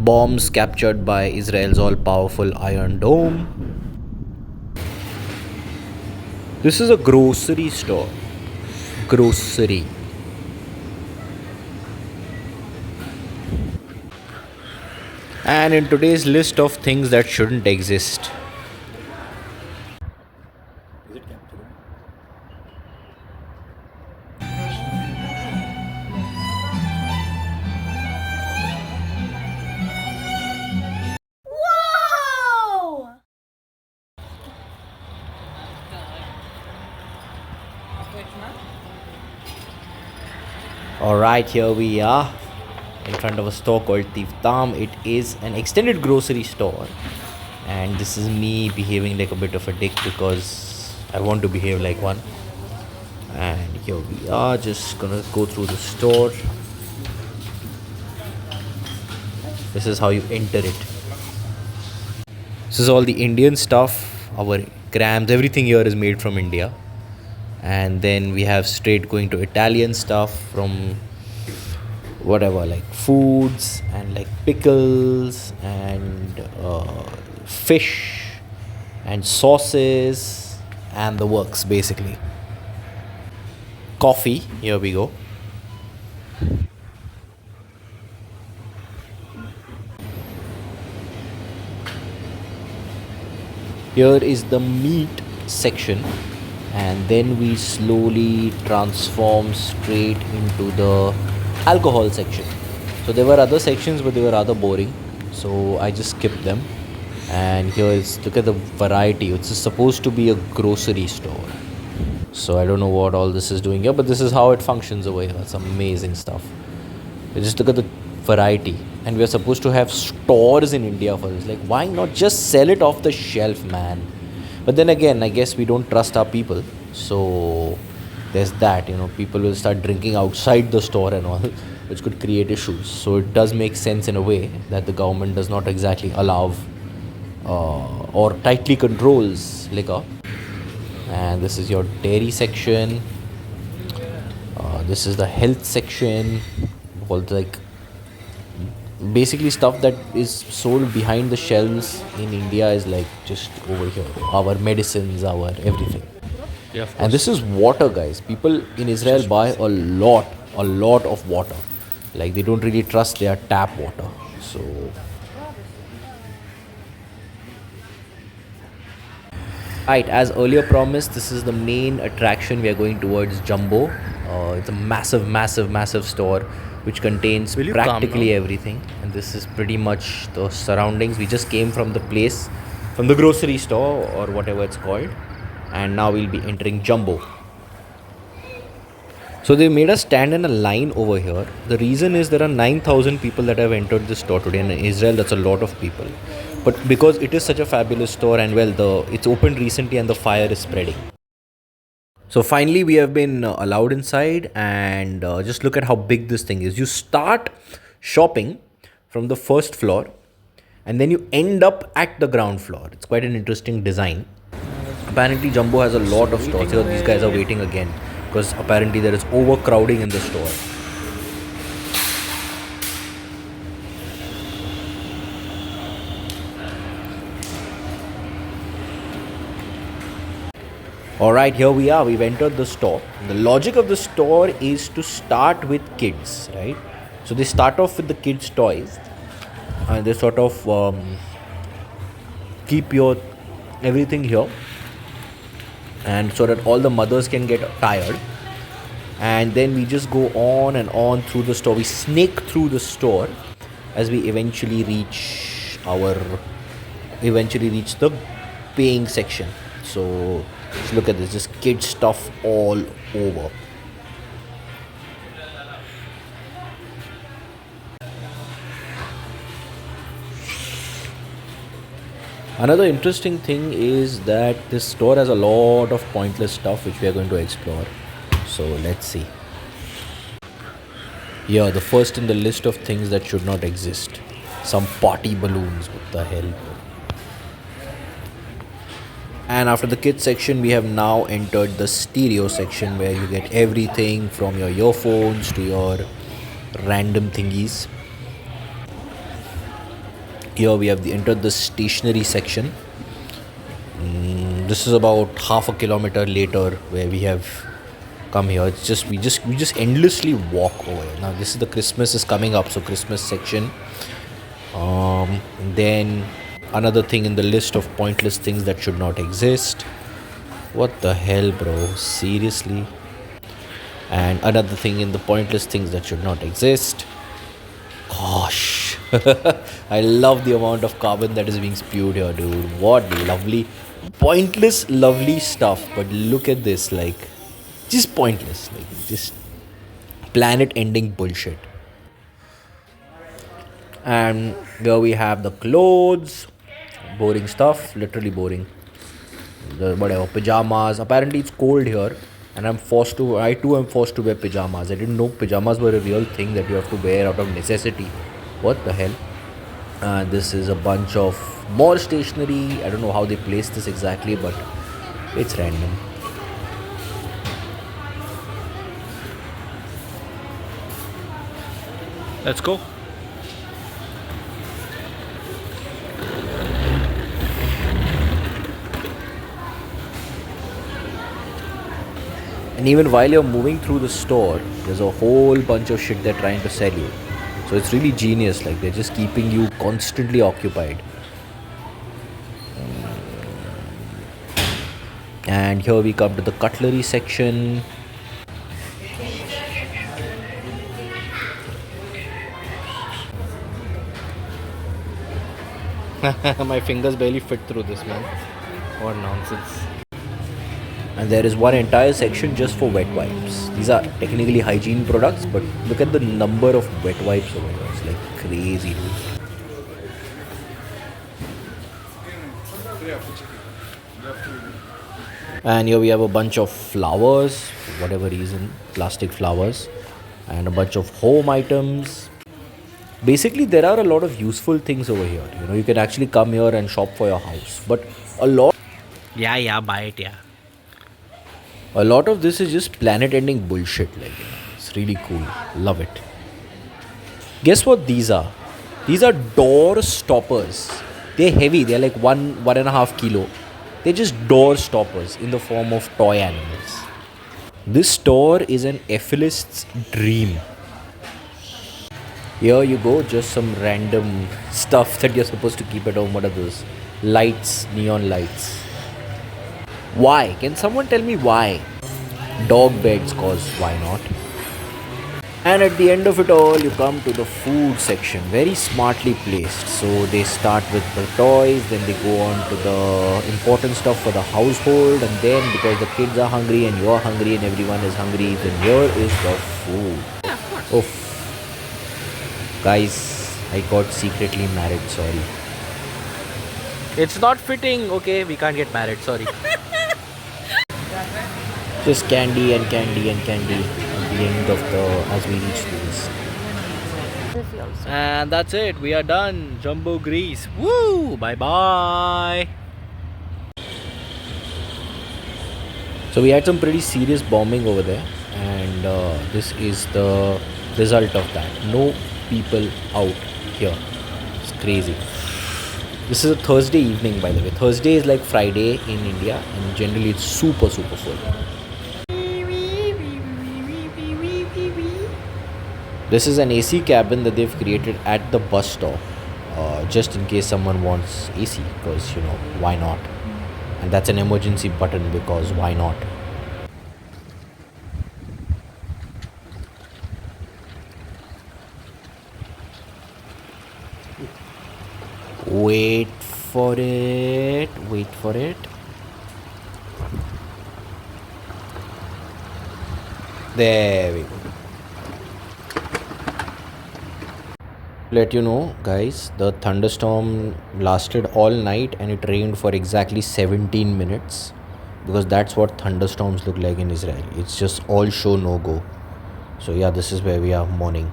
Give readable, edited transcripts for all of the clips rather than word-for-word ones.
bombs captured by Israel's all-powerful Iron Dome. This is a grocery store. Grocery. And in today's list of things that shouldn't exist. Whoa! Alright, here we are in front of a store called Tivtam. It is an extended grocery store, and this is me behaving like a bit of a dick because I want to behave like one. And here we are, just gonna go through the store. This is how you enter it. This is all the Indian stuff, our grams, everything here is made from India. And then we have straight going to Italian stuff from whatever, like foods and like pickles and fish and sauces and the works basically. Coffee, here we go. Here is the meat section, and then we slowly transform straight into the alcohol section. So there were other sections, but they were rather boring, so I just skipped them. And here is, look at the variety. It's supposed to be a grocery store, so I don't know what all this is doing here, but this is how it functions over here. It's amazing stuff. You just look at the variety, and we are supposed to have stores in India for this. Like, why not just sell it off the shelf, man? But then again, I guess we don't trust our people, so there's that. People will start drinking outside the store and all, which could create issues. So it does make sense in a way that the government does not exactly allow or tightly controls liquor. And this is your dairy section. This is the health section. All like basically stuff that is sold behind the shelves in India is like just over here. Our medicines, our everything. Yeah, And this is water, guys. People in Israel buy a lot of water. Like, they don't really trust their tap water. So right, as earlier promised, this is the main attraction. We are going towards Jumbo. It's a massive store which contains practically everything, and this is pretty much the surroundings. We just came from the place, from the grocery store or whatever it's called, and now we'll be entering Jumbo. So they made us stand in a line over here. The reason is there are 9,000 people that have entered this store today, and in Israel that's a lot of people. But because it is such a fabulous store, and it's opened recently and the fire is spreading. So finally we have been allowed inside, and just look at how big this thing is. You start shopping from the first floor and then you end up at the ground floor. It's quite an interesting design. Apparently Jumbo has a lot of stores. Here these guys are waiting again because apparently there is overcrowding in the store. Alright, here we are. We've entered the store. The logic of the store is to start with kids, right? So they start off with the kids' toys, and they sort of keep your everything here, and so that all the mothers can get tired. And then we just go on and on through the store. We snake through the store as we eventually reach the paying section. So just look at this, just kid stuff all over. Another interesting thing is that this store has a lot of pointless stuff which we are going to explore. So let's see. Yeah, the first in the list of things that should not exist. Some party balloons, what the hell. And after the kids section, we have now entered the stereo section where you get everything from your earphones to your random thingies. Here we have entered the stationery section. This is about half a kilometer later where we have come here. It's just we just endlessly walk over here. Now this is the Christmas is coming up, so Christmas section. Then another thing in the list of pointless things that should not exist. What the hell, bro? Seriously? And another thing in the pointless things that should not exist. Gosh, I love the amount of carbon that is being spewed here, dude. What lovely, pointless, lovely stuff. But look at this, like, just pointless, like, just planet-ending bullshit. And here we have the clothes, boring stuff, literally boring. The whatever pajamas. Apparently, it's cold here, and I too am forced to wear pajamas. I didn't know pajamas were a real thing that you have to wear out of necessity. What the hell? This is a bunch of more stationery. I don't know how they place this exactly, but it's random. Let's go. And even while you're moving through the store, there's a whole bunch of shit they're trying to sell you. So it's really genius. Like, they're just keeping you constantly occupied. And here we come to the cutlery section. My fingers barely fit through this, man. What nonsense. And there is one entire section just for wet wipes. These are technically hygiene products, but look at the number of wet wipes over here. It's like crazy, dude. And here we have a bunch of flowers, for whatever reason, plastic flowers, and a bunch of home items. Basically, there are a lot of useful things over here. You know, you can actually come here and shop for your house. But a lot buy it, yeah. A lot of this is just planet-ending bullshit. Like, you know, it's really cool. Love it. Guess what these are? These are door stoppers. They're heavy. They're like 1.5 kilo. They're just door stoppers in the form of toy animals. This store is an effilist's dream. Here you go, just some random stuff that you're supposed to keep at home. What are those? Lights, neon lights. Why? Can someone tell me why? Dog beds, cause why not? And at the end of it all, you come to the food section, very smartly placed. So they start with the toys, then they go on to the important stuff for the household, and then because the kids are hungry and you're hungry and everyone is hungry, then here is the food. Yeah, of course. Oof. Guys, I got secretly married, sorry. It's not fitting. Okay, we can't get married, sorry. Just candy and candy and candy at the end of as we reach this. And that's it. We are done. Jumbo Greece. Woo! Bye bye. So we had some pretty serious bombing over there, and this is the result of that. No people out here. It's crazy. This is a Thursday evening, by the way. Thursday is like Friday in India, and generally it's super full. This is an AC cabin that they've created at the bus stop, just in case someone wants AC, because, you know, why not? And that's an emergency button, because why not? Wait for it. There we go. Let you know, guys, the thunderstorm lasted all night and it rained for exactly 17 minutes, because that's what thunderstorms look like in Israel. It's just all show, no go. So yeah, this is where we are mourning.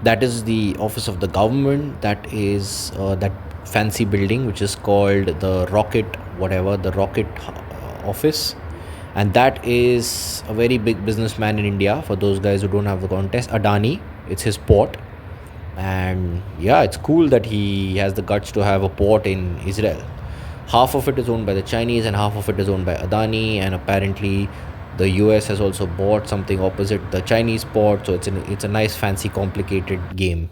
That is the office of the government. That is that fancy building which is called the rocket office. And that is a very big businessman in India. For those guys who don't have the context, Adani. It's his port. And yeah, it's cool that he has the guts to have a port in Israel. Half of it is owned by the Chinese and half of it is owned by Adani, and apparently the US has also bought something opposite the Chinese port, so it's a nice fancy complicated game.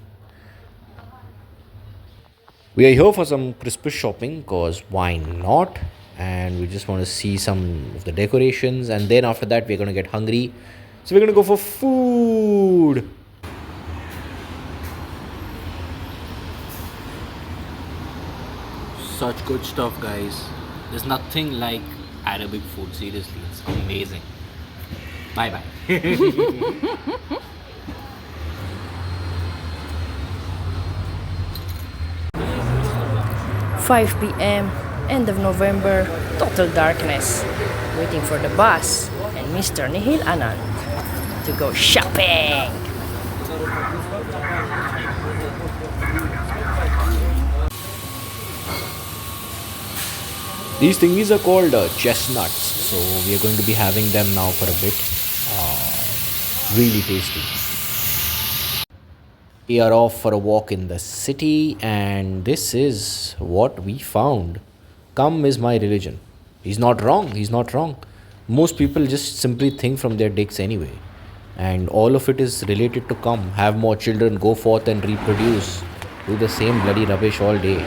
We are here for some Christmas shopping because why not? And we just want to see some of the decorations, and then after that, we're going to get hungry. So, we're going to go for food. Such good stuff, guys. There's nothing like Arabic food, seriously. It's amazing. Bye bye. 5 p.m., end of November, total darkness. Waiting for the bus and Mr. Nihil Anand to go shopping. These thingies are called chestnuts, so we are going to be having them now for a bit. Really tasty. We are off for a walk in the city, and this is what we found. Come is my religion. He's not wrong. He's not wrong. Most people just simply think from their dicks anyway. And all of it is related to come. Have more children, go forth and reproduce. Do the same bloody rubbish all day.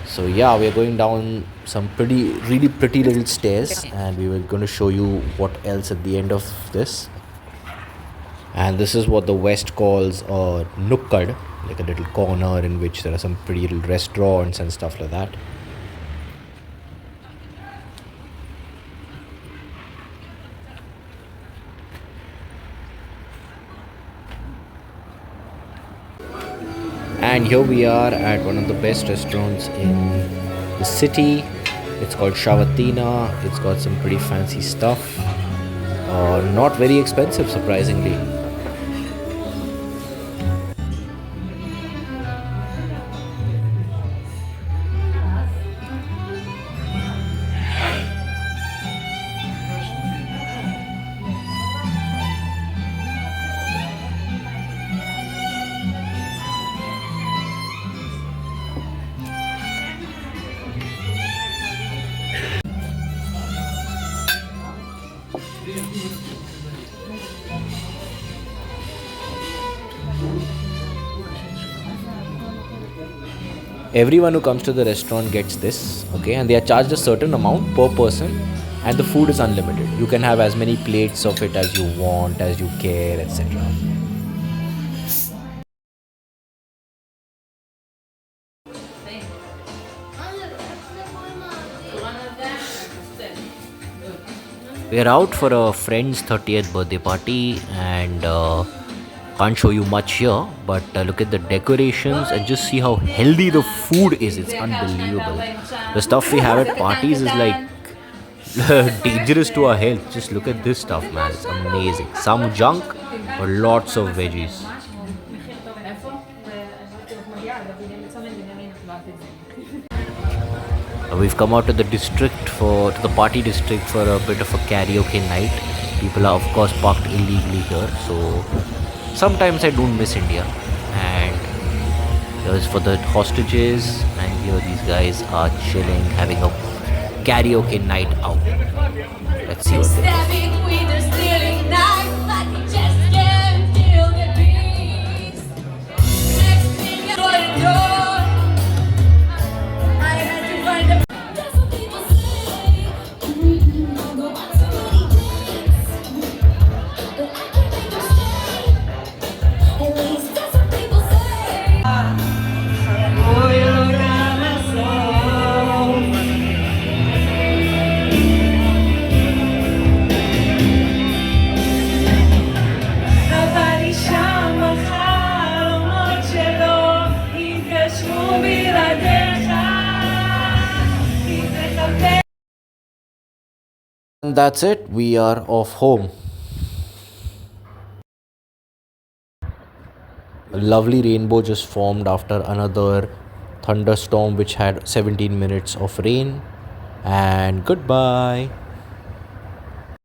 So yeah, we are going down some really pretty little stairs, and we were going to show you what else at the end of this. And this is what the West calls a nukkad, like a little corner in which there are some pretty little restaurants and stuff like that. And here we are at one of the best restaurants in the city. It's called Shavatina. It's got some pretty fancy stuff. Not very expensive, surprisingly. Everyone who comes to the restaurant gets this, okay, and they are charged a certain amount per person, and the food is unlimited. You can have as many plates of it as you want, as you care, etc. We are out for a friend's 30th birthday party, and can't show you much here, but look at the decorations and just see how healthy the food is. It's unbelievable. The stuff we have at parties is like dangerous to our health. Just look at this stuff, man. It's amazing. Some junk, but lots of veggies. We've come out to the party district for a bit of a karaoke night. People are of course parked illegally here, so sometimes I don't miss India. And here's for the hostages, and here these guys are chilling, having a karaoke night out. Let's see what they And that's it. We are off home. A lovely rainbow just formed after another thunderstorm which had 17 minutes of rain. And goodbye.